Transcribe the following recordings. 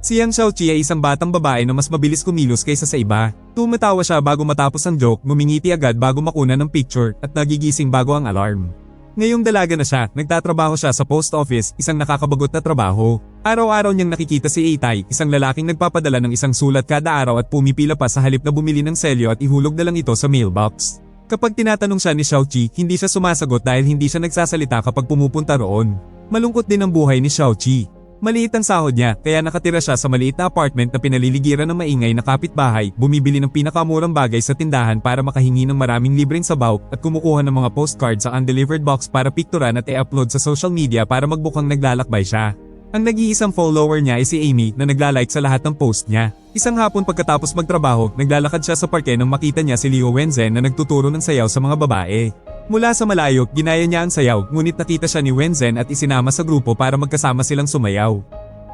Si Yang Xiaoqi ay isang batang babae na mas mabilis kumilos kaysa sa iba. Tumatawa siya bago matapos ang joke, ngumingiti agad bago makuna ng picture, at nagigising bago ang alarm. Ngayong dalaga na siya, nagtatrabaho siya sa post office, isang nakakabagot na trabaho. Araw-araw niyang nakikita si Itay, isang lalaking nagpapadala ng isang sulat kada araw at pumipila pa sa halip na bumili ng selyo at ihulog na lang ito sa mailbox. Kapag tinatanong siya ni Xiaoqi, hindi siya sumasagot dahil hindi siya nagsasalita kapag pumupunta roon. Malungkot din ang buhay ni Xiaoqi. Maliit ang sahod niya, kaya nakatira siya sa maliit na apartment na pinaliligiran ng maingay na kapitbahay, bumibili ng pinakamurang bagay sa tindahan para makahingi ng maraming libreng sabaw, at kumukuha ng mga postcard sa undelivered box para pikturan at i-upload sa social media para magbukang naglalakbay siya. Ang nag-iisang follower niya ay si Amy na naglalike sa lahat ng post niya. Isang hapon pagkatapos magtrabaho, naglalakad siya sa parke nang makita niya si Liu Wenzen na nagtuturo ng sayaw sa mga babae. Mula sa malayo, ginaya niya ang sayaw, ngunit nakita siya ni Wenzen at isinama sa grupo para magkasama silang sumayaw.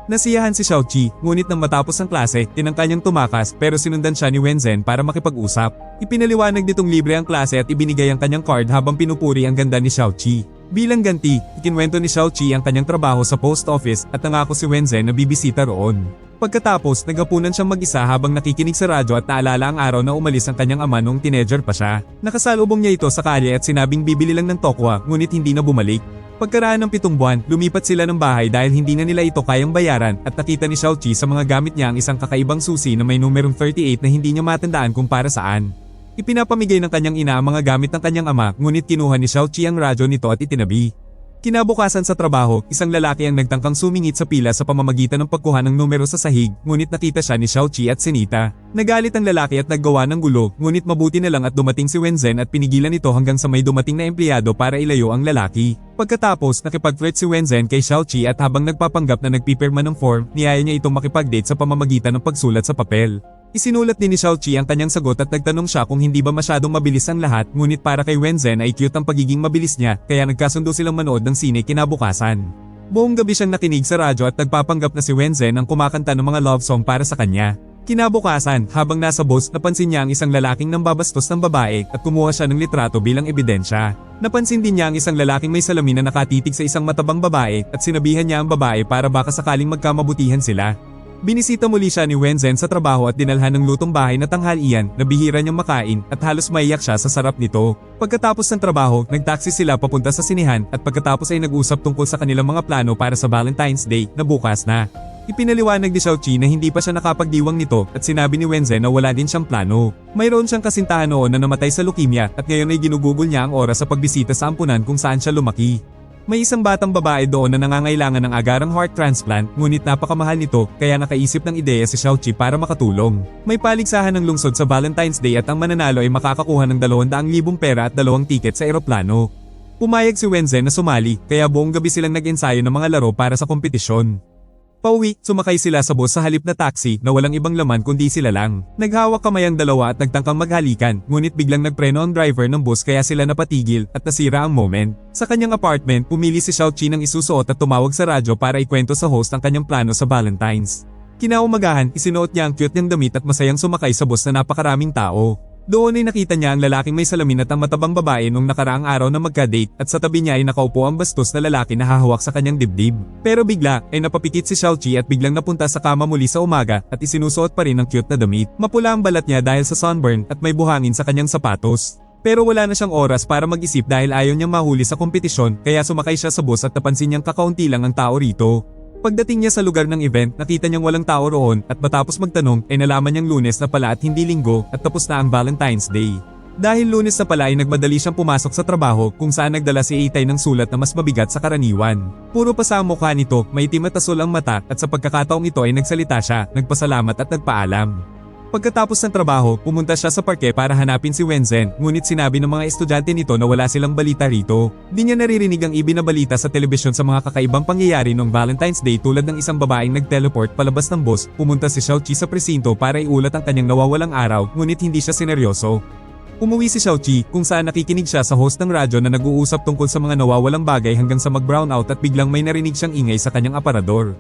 Nasiyahan si Xiaoqi, ngunit nang matapos ang klase, tinangka niyang tumakas pero sinundan siya ni Wenzen para makipag-usap. Ipinaliwanag nitong libre ang klase at ibinigay ang kanyang card habang pinupuri ang ganda ni Xiaoqi. Bilang ganti, ikinwento ni Xiaoqi ang kanyang trabaho sa post office at nangako si Wenzen na bibisita roon. Pagkatapos, naghapunan siyang mag-isa habang nakikinig sa radyo at naalala ang araw na umalis ang kanyang ama noong teenager pa siya. Nakasalubong niya ito sa kalye at sinabing bibili lang ng tokwa, ngunit hindi na bumalik. Pagkaraan ng 7 buwan, lumipat sila ng bahay dahil hindi na nila ito kayang bayaran at nakita ni Xiaoqi sa mga gamit niya ang isang kakaibang susi na may numerong 38 na hindi niya matandaan kung para saan. Ipinapamigay ng kanyang ina ang mga gamit ng kanyang ama, ngunit kinuha ni Xiaoqi ang radyo nito at itinabi. Kinabukasan sa trabaho, isang lalaki ang nagtangkang sumingit sa pila sa pamamagitan ng pagkuha ng numero sa sahig, ngunit nakita siya ni Xiaoqi at Senita. Nagalit ang lalaki at naggawa ng gulo, ngunit mabuti na lang at dumating si Wenzen at pinigilan ito hanggang sa may dumating na empleyado para ilayo ang lalaki. Pagkatapos, nakipag-flirt si Wenzen kay Xiaoqi at habang nagpapanggap na nagpipirma ng form, niyaya niya itong makipag-date sa pamamagitan ng pagsulat sa papel. Isinulat din ni Xiaoqi ang kanyang sagot at nagtanong siya kung hindi ba masyadong mabilis ang lahat, ngunit para kay Wenzen ay cute ang pagiging mabilis niya, kaya nagkasundo silang manood ng sine kinabukasan. Buong gabi siyang nakinig sa radyo at nagpapanggap na si Wenzen ang kumakanta ng mga love song para sa kanya. Kinabukasan, habang nasa bus, napansin niya ang isang lalaking nambabastos ng babae at kumuha siya ng litrato bilang ebidensya. Napansin din niya ang isang lalaking may salamin na nakatitig sa isang matabang babae at sinabihan niya ang babae para baka sakaling magkamabutihan sila. Binisita muli siya ni Wenzen sa trabaho at dinalhan ng lutong bahay na tanghalian na bihira niyang makain at halos maiyak siya sa sarap nito. Pagkatapos ng trabaho, nagtaksi sila papunta sa sinihan at pagkatapos ay nag-usap tungkol sa kanilang mga plano para sa Valentine's Day na bukas na. Ipinaliwanag ni Xiaoqi na hindi pa siya nakapagdiwang nito at sinabi ni Wenzen na wala din siyang plano. Mayroon siyang kasintahan noon na namatay sa leukemia at ngayon ay ginugugol niya ang oras sa pagbisita sa ampunan kung saan siya lumaki. May isang batang babae doon na nangangailangan ng agarang heart transplant, ngunit napakamahal nito kaya nakaisip ng ideya si Xiaoqi para makatulong. May paligsahan ng lungsod sa Valentine's Day at ang mananalo ay makakakuha ng 200,000 pera at 2 tiket sa eroplano. Pumayag si Wenzen na sumali, kaya buong gabi silang nag-ensayo ng mga laro para sa kompetisyon. Pauwi, sumakay sila sa bus sa halip na taxi na walang ibang laman kundi sila lang. Naghawak kamay ang dalawa at nagtangkang maghalikan, ngunit biglang nagpreno ang driver ng bus kaya sila napatigil at nasira ang moment. Sa kanyang apartment, pumili si Xiaoqi ng isusuot at tumawag sa radyo para ikwento sa host ang kanyang plano sa Valentine's. Kinaumagahan, isinuot niya ang cute niyang damit at masayang sumakay sa bus na napakaraming tao. Doon ay nakita niya ang lalaking may salamin at ang matabang babae nung nakaraang araw na magka-date at sa tabi niya ay nakaupo ang bastos na lalaki na hahawak sa kanyang dibdib. Pero bigla ay napapikit si Xiaoqi at biglang napunta sa kama muli sa umaga at isinusuot pa rin ang cute na damit. Mapula ang balat niya dahil sa sunburn at may buhangin sa kanyang sapatos. Pero wala na siyang oras para mag-isip dahil ayaw niyang mahuli sa kompetisyon kaya sumakay siya sa bus at napansin niyang kakaunti lang ang tao rito. Pagdating niya sa lugar ng event, nakita niyang walang tao roon at matapos magtanong ay nalaman niyang Lunes na pala at hindi Linggo at tapos na ang Valentine's Day. Dahil Lunes na pala ay nagmadali siyang pumasok sa trabaho kung saan nagdala si Itay ng sulat na mas mabigat sa karaniwan. Puro pa sa mukha nito, maitim at asul ang mata at sa pagkakataong ito ay nagsalita siya, nagpasalamat at nagpaalam. Pagkatapos ng trabaho, pumunta siya sa parke para hanapin si Wenzen, ngunit sinabi ng mga estudyante nito na wala silang balita rito. Di niya naririnig ang ibinabalita sa telebisyon sa mga kakaibang pangyayari noong Valentine's Day tulad ng isang babaeng nag-teleport palabas ng bus. Pumunta si Xiaoqi sa presinto para iulat ang kanyang nawawalang araw, ngunit hindi siya sineryoso. Umuwi si Xiaoqi kung saan nakikinig siya sa host ng radyo na nag-uusap tungkol sa mga nawawalang bagay hanggang sa mag-brown out at biglang may narinig siyang ingay sa kanyang aparador.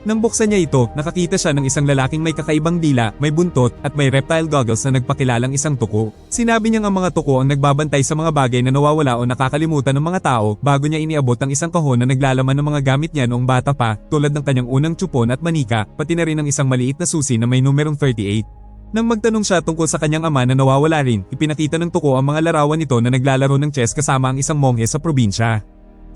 Nang buksan niya ito, nakakita siya ng isang lalaking may kakaibang dila, may buntot, at may reptile goggles na nagpakilalang isang tuko. Sinabi niyang ang mga tuko ang nagbabantay sa mga bagay na nawawala o nakakalimutan ng mga tao bago niya iniabot ang isang kahon na naglalaman ng mga gamit niya noong bata pa, tulad ng kanyang unang tsupon at manika, pati na rin ang isang maliit na susi na may numerong 38. Nang magtanong siya tungkol sa kanyang ama na nawawala rin, ipinakita ng tuko ang mga larawan nito na naglalaro ng chess kasama ang isang monghe sa probinsya.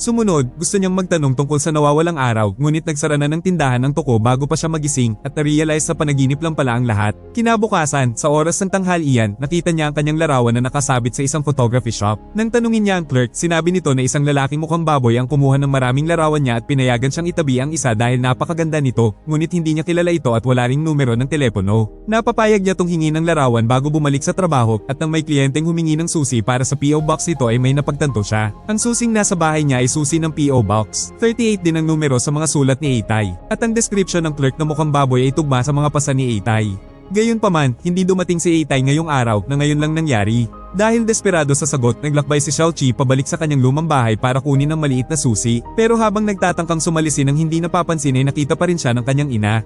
Sumunod, gusto niyang magtanong tungkol sa nawawalang araw, ngunit nagsara na ng tindahan ng tuko bago pa siya magising at na-realize sa panaginip lang pala ang lahat. Kinabukasan, sa oras ng tanghalian, nakita niya ang kanyang larawan na nakasabit sa isang photography shop. Nang tanungin niya ang clerk, sinabi nito na isang lalaking mukhang baboy ang kumuha ng maraming larawan niya at pinayagan siyang itabi ang isa dahil napakaganda nito, ngunit hindi niya kilala ito at wala ring numero ng telepono. Napapayag niya tong hingi ng larawan bago bumalik sa trabaho at nang may kliyenteng humingi ng susi para sa PO box nito ay may napagtanto siya. Ang susing nasa bahay niya ay susi ng PO Box. 38 din ang numero sa mga sulat ni Itay. At ang description ng clerk na mukhang baboy ay tugma sa mga pasa ni Itay. Gayunpaman, hindi dumating si Itay ngayong araw na ngayon lang nangyari. Dahil desperado sa sagot, naglakbay si Xiaoqi pabalik sa kanyang lumang bahay para kunin ang maliit na susi. Pero habang nagtatangkang sumalisin ng hindi napapansin ay nakita pa rin siya ng kanyang ina.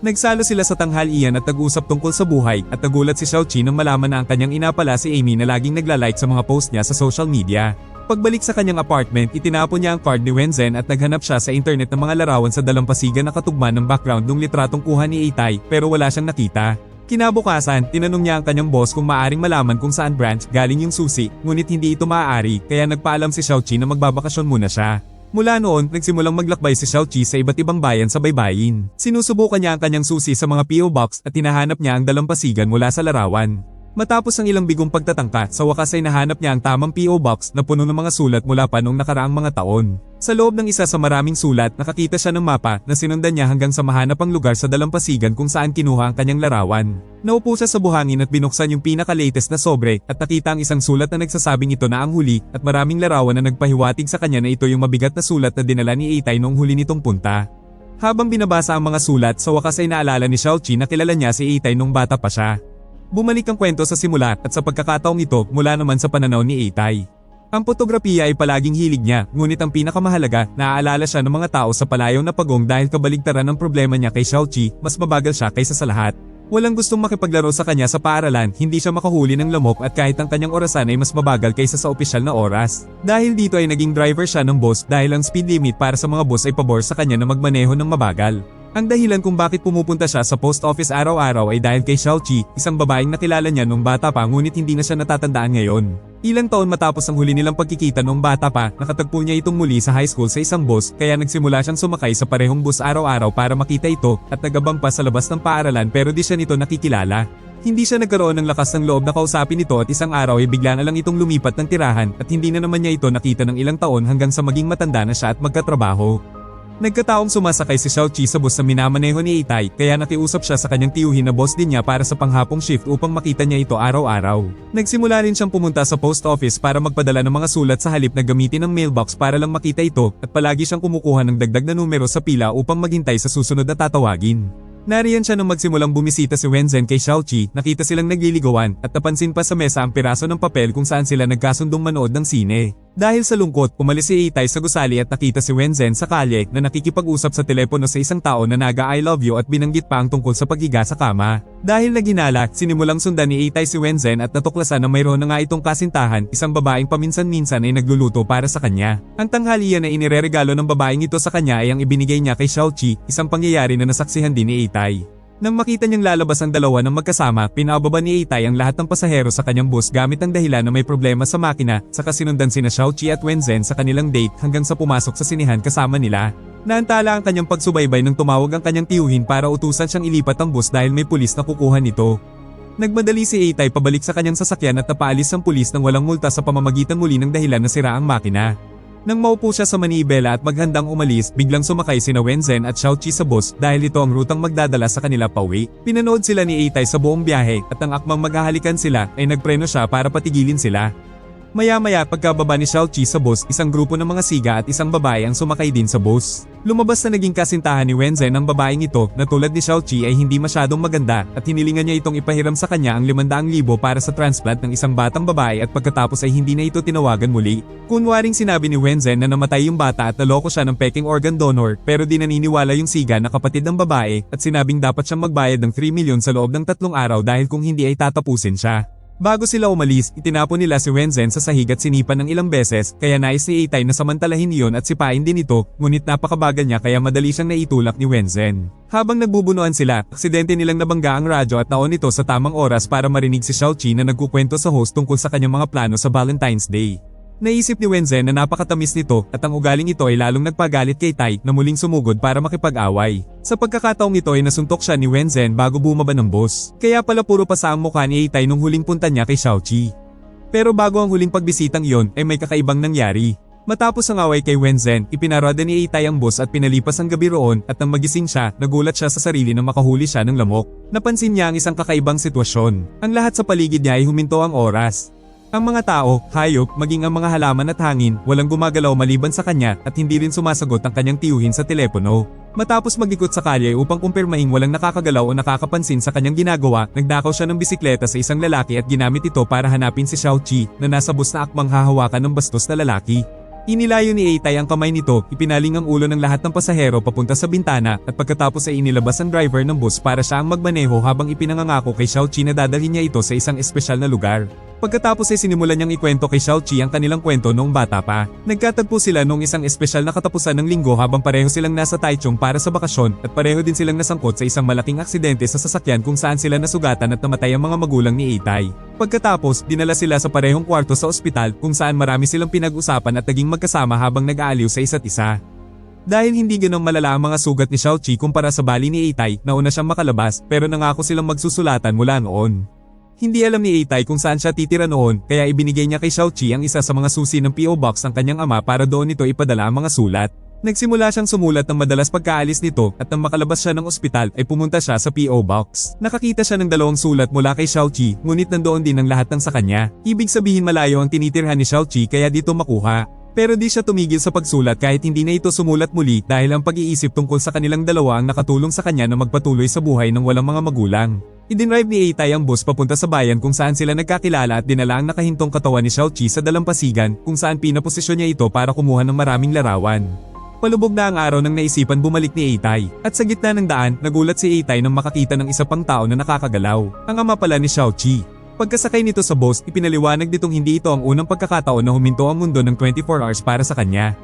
Nagsalo sila sa tanghalian at nag-usap tungkol sa buhay at nagulat si Xiaoqi nang malaman na ang kanyang ina pala si Amy na laging nagla-like sa mga post niya sa social media. Pagbalik sa kanyang apartment, itinapon niya ang card ni Wenzen at naghanap siya sa internet ng mga larawan sa dalampasigan na katugma ng background ng litratong kuha ni Itay pero wala siyang nakita. Kinabukasan, tinanong niya ang kanyang boss kung maaring malaman kung saan branch galing yung susi, ngunit hindi ito maaari kaya nagpaalam si Xiaoqi na magbabakasyon muna siya. Mula noon, nagsimulang maglakbay si Xiaoqi sa iba't ibang bayan sa baybayin. Sinusubukan niya ang kanyang susi sa mga PO box at hinahanap niya ang dalampasigan mula sa larawan. Matapos ang ilang bigong pagtatangka, sa wakas ay nahanap niya ang tamang PO box na puno ng mga sulat mula pa noong nakaraang mga taon. Sa loob ng isa sa maraming sulat, nakakita siya ng mapa na sinundan niya hanggang sa mahanap ang lugar sa dalampasigan kung saan kinuha ang kanyang larawan. Naupo siya sa buhangin at binuksan yung pinaka-latest na sobre at nakita ang isang sulat na nagsasabing ito na ang huli at maraming larawan na nagpahiwatig sa kanya na ito yung mabigat na sulat na dinala ni Itay noong huli nitong punta. Habang binabasa ang mga sulat, sa wakas ay naalala ni Xiaoqi na kilala niya si Itay nung bata pa siya. Bumalik ang kwento sa simula at sa pagkakataong ito mula naman sa pananaw ni Itay. Ang fotografiya ay palaging hilig niya, ngunit ang pinakamahalaga, naaalala siya ng mga tao sa palayaw na pagong dahil kabaligtaran ng problema niya kay Xiaoqi, mas mabagal siya kaysa sa lahat. Walang gustong makipaglaro sa kanya sa paaralan, hindi siya makahuli ng lamok at kahit ang kanyang orasan ay mas mabagal kaysa sa opisyal na oras. Dahil dito ay naging driver siya ng boss dahil ang speed limit para sa mga boss ay pabor sa kanya na magmaneho ng mabagal. Ang dahilan kung bakit pumupunta siya sa post office araw-araw ay dahil kay Xiaoqi, isang babaeng nakilala niya nung bata pa ngunit hindi na siya natatandaan ngayon. Ilang taon matapos ang huli nilang pagkikita noong bata pa, nakatagpo niya itong muli sa high school sa isang bus kaya nagsimula siyang sumakay sa parehong bus araw-araw para makita ito at nagabang pa sa labas ng paaralan pero di siya nito nakikilala. Hindi siya nagkaroon ng lakas ng loob na kausapin ito at isang araw ay bigla na lang itong lumipat ng tirahan at hindi na naman niya ito nakita ng ilang taon hanggang sa maging matanda na siya at magkatrabaho. Nagkataong sumasakay si Xiaoqi sa bus na minamaneho ni Itay kaya nakiusap siya sa kanyang tiyuhin na boss din niya para sa panghapong shift upang makita niya ito araw-araw. Nagsimula rin siyang pumunta sa post office para magpadala ng mga sulat sa halip na gamitin ng mailbox para lang makita ito at palagi siyang kumukuha ng dagdag na numero sa pila upang maghintay sa susunod na tatawagin. Nariyan siya nung magsimulang bumisita si Wenzen kay Xiaoqi, nakita silang nagliligawan at napansin pa sa mesa ang piraso ng papel kung saan sila nagkasundong manood ng sine. Dahil sa lungkot, umalis si Itay sa gusali at nakita si Wenzen sa kalye na nakikipag-usap sa telepono sa isang tao na naga I love you at binanggit pa ang tungkol sa paghiga sa kama. Dahil naginala, sinimulang sundan ni Itay si Wenzen at natuklasan na mayroon na nga itong kasintahan, isang babaeng paminsan-minsan ay nagluluto para sa kanya. Ang tanghalian na inireregalo ng babaeng ito sa kanya ay ang ibinigay niya kay Xiaoqi, isang pangyayari na nasaksihan din ni Itay. Nang makita niyang lalabas ang dalawa ng magkasama, pinababa ni Itay ang lahat ng pasahero sa kanyang bus gamit ang dahilan na may problema sa makina, saka sinundan sina Xiaoqi at Wenzen sa kanilang date hanggang sa pumasok sa sinihan kasama nila. Naantala ang kanyang pagsubaybay nang tumawag ang kanyang tiyuhin para utusan siyang ilipat ang bus dahil may pulis na kukuha nito. Nagmadali si Itay pabalik sa kanyang sasakyan at napaalis ang pulis nang walang multa sa pamamagitan muli ng dahilan na sira ang makina. Nang maupo siya sa manibela at maghandang umalis, biglang sumakay sina Wenzen at Xiaoqi sa bus dahil ito ang rutang magdadala sa kanila pauwi. Pinanood sila ni Itay sa buong biyahe at ang akmang maghahalikan sila ay nagpreno siya para patigilin sila. Maya-maya pagkababa ni Xiaoqi sa bus, isang grupo ng mga siga at isang babae ang sumakay din sa bus. Lumabas na naging kasintahan ni Wenzen ang babaeng ito na tulad ni Xiaoqi ay hindi masyadong maganda at hinilingan niya itong ipahiram sa kanya ang 500,000 para sa transplant ng isang batang babae at pagkatapos ay hindi na ito tinawagan muli. Kunwaring sinabi ni Wenzen na namatay yung bata at naloko siya ng peking organ donor pero di naniniwala yung siga na kapatid ng babae at sinabing dapat siyang magbayad ng 3 milyon sa loob ng 3 araw dahil kung hindi ay tatapusin siya. Bago sila umalis, itinapon nila si Wenzen sa sahig at sinipan ng ilang beses, kaya nais ni Itay na samantalahin iyon at sipain din ito, ngunit napakabagal niya kaya madali siyang naitulak ni Wenzen. Habang nagbubunuan sila, aksidente nilang nabangga ang radyo at naon ito sa tamang oras para marinig si Xiaoqi na nagkukwento sa host tungkol sa kanyang mga plano sa Valentine's Day. Naisip ni Wenzen na napakatamis nito at ang ugaling ito ay lalong nagpagalit kay Tai na muling sumugod para makipag-away. Sa pagkakataong ito ay nasuntok siya ni Wenzen bago bumaba ng bus. Kaya pala puro pasa ang mukha ni Tai nung huling punta niya kay Xiaoqi. Pero bago ang huling pagbisitang iyon ay may kakaibang nangyari. Matapos ang away kay Wenzen, ipinarada ni Tai ang bus at pinalipas ang gabi roon at nang magising siya, nagulat siya sa sarili na makahuli siya ng lamok. Napansin niya ang isang kakaibang sitwasyon. Ang lahat sa paligid niya ay huminto ang oras. Ang mga tao, hayop, maging ang mga halaman at hangin, walang gumagalaw maliban sa kanya at hindi rin sumasagot ang kanyang tiyuhin sa telepono. Matapos mag-ikot sa kalye upang kumpirmahing walang nakakagalaw o nakakapansin sa kanyang ginagawa, nagdakaw siya ng bisikleta sa isang lalaki at ginamit ito para hanapin si Xiaoqi na nasa bus na akmang hahawakan ng bastos na lalaki. Inilayo ni Itay ang kamay nito, ipinaling ang ulo ng lahat ng pasahero papunta sa bintana at pagkatapos ay inilabas ang driver ng bus para siya ang magmaneho habang ipinangangako kay Xiaoqi na dadalhin niya ito sa isang espesyal na lugar. Pagkatapos ay sinimulan niyang ikwento kay Xiaoqi ang kanilang kwento noong bata pa. Nagkatagpo sila noong isang espesyal na katapusan ng linggo habang pareho silang nasa Taichung para sa bakasyon at pareho din silang nasangkot sa isang malaking aksidente sa sasakyan kung saan sila nasugatan at namatay ang mga magulang ni Itay. Pagkatapos, dinala sila sa parehong kwarto sa ospital kung saan marami silang pinag-usapan at naging magkasama habang nag-aaliw sa isa't isa. Dahil hindi ganong malala ang mga sugat ni Xiaoqi kumpara sa bali ni Itay, nauna siyang makalabas pero nangako silang magsusulatan mula noon. Hindi alam ni Itay kung saan siya titira noon kaya ibinigay niya kay Xiaoqi ang isa sa mga susi ng PO Box ng kanyang ama para doon ito ipadala ang mga sulat. Nagsimula siyang sumulat ng madalas pagkaalis nito at nang makalabas siya ng ospital ay pumunta siya sa PO Box. Nakakita siya ng 2 sulat mula kay Xiaoqi ngunit nandoon din ang lahat ng sa kanya. Ibig sabihin malayo ang tinitirhan ni Xiaoqi kaya dito makuha. Pero di siya tumigil sa pagsulat kahit hindi na ito sumulat muli dahil ang pag-iisip tungkol sa kanilang dalawa ang nakatulong sa kanya na magpatuloy sa buhay ng walang mga magulang. Idinrive ni Itay ang bus papunta sa bayan kung saan sila nagkakilala at dinala ang nakahintong katawan ni Xiaoqi sa dalampasigan kung saan pinaposisyon niya ito para kumuha ng maraming larawan. Palubog na ang araw nang naisipan bumalik ni Itay at sa gitna ng daan nagulat si Itay nang makakita ng isa pang tao na nakakagalaw. Ang ama pala ni Xiaoqi. Pagkasakay nito sa bus, ipinaliwanag nitong hindi ito ang unang pagkakataon na huminto ang mundo ng 24 hours para sa kanya.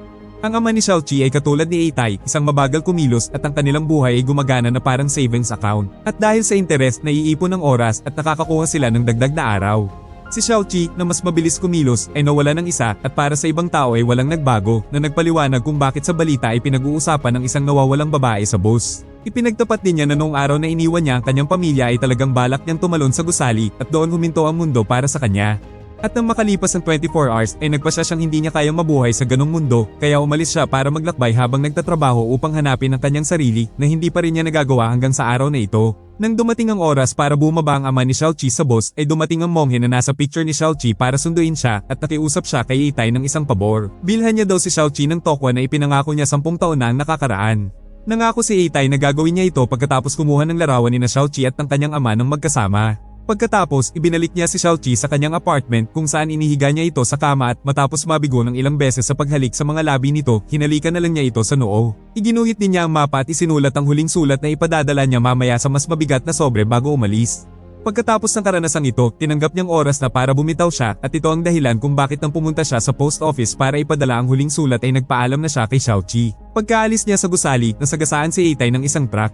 Ang ama ni Xiaoqi ay katulad ni Itay, isang mabagal kumilos at ang kanilang buhay ay gumagana na parang savings account. At dahil sa interes, naiipon ng oras at nakakakuha sila ng dagdag na araw. Si Xiaoqi, na mas mabilis kumilos, ay nawala ng isa at para sa ibang tao ay walang nagbago na nagpaliwanag kung bakit sa balita ay pinag-uusapan ng isang nawawalang babae sa bus. Ipinagtapat din niya na noong araw na iniwan niya ang kanyang pamilya ay talagang balak niyang tumalon sa gusali at doon huminto ang mundo para sa kanya. At nang makalipas ng 24 hours ay nagpasya siyang hindi niya kayang mabuhay sa ganong mundo kaya umalis siya para maglakbay habang nagtatrabaho upang hanapin ang kanyang sarili na hindi pa rin niya nagagawa hanggang sa araw na ito. Nang dumating ang oras para bumaba ang ama ni Xiaoqi sa bus ay dumating ang monghe na nasa picture ni Xiaoqi para sunduin siya at nakiusap siya kay Itay ng isang pabor. Bilhan niya daw si Xiaoqi ng tokwa na ipinangako niya 10 taon na ang nakakaraan. Nangako si Itay na gagawin niya ito pagkatapos kumuha ng larawan ni na Xiaoqi at ng kanyang ama ng magkasama. Pagkatapos, ibinalik niya si Xiaoqi sa kanyang apartment kung saan inihiga niya ito sa kama at matapos mabigo ng ilang beses sa paghalik sa mga labi nito, hinalikan na lang niya ito sa noo. Iginuhit din niya ang mapa at isinulat ang huling sulat na ipadadala niya mamaya sa mas mabigat na sobre bago umalis. Pagkatapos ng karanasang ito, tinanggap niyang oras na para bumitaw siya at ito ang dahilan kung bakit nang pumunta siya sa post office para ipadala ang huling sulat ay nagpaalam na siya kay Xiaoqi. Pagkaalis niya sa gusali, nasagasaan si Itay ng isang truck.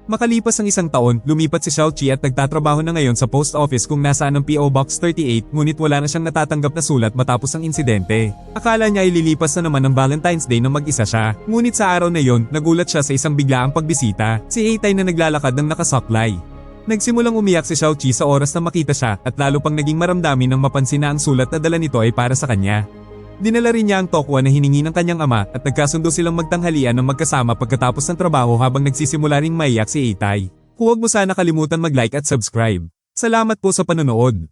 Makalipas ang isang taon, lumipat si Xiaoqi at nagtatrabaho na ngayon sa post office kung nasaan ang PO Box 38 ngunit wala na siyang natatanggap na sulat matapos ang insidente. Akala niya ay lilipas na naman ng Valentine's Day nang mag-isa siya. Ngunit sa araw na yon, nagulat siya sa isang biglaang pagbisita. Si Itay na naglalakad ng nakasaklay. Nagsimulang umiyak si Xiaoqi sa oras na makita siya at lalo pang naging maramdamin nang mapansin na ang sulat na dala nito ay para sa kanya. Dinala rin niya ang tokwa na hiningi ng kanyang ama at nagkasundo silang magtanghalian ng magkasama pagkatapos ng trabaho habang nagsisimula ring maiyak si Itay. Huwag mo sana kalimutan mag-like at subscribe. Salamat po sa panonood.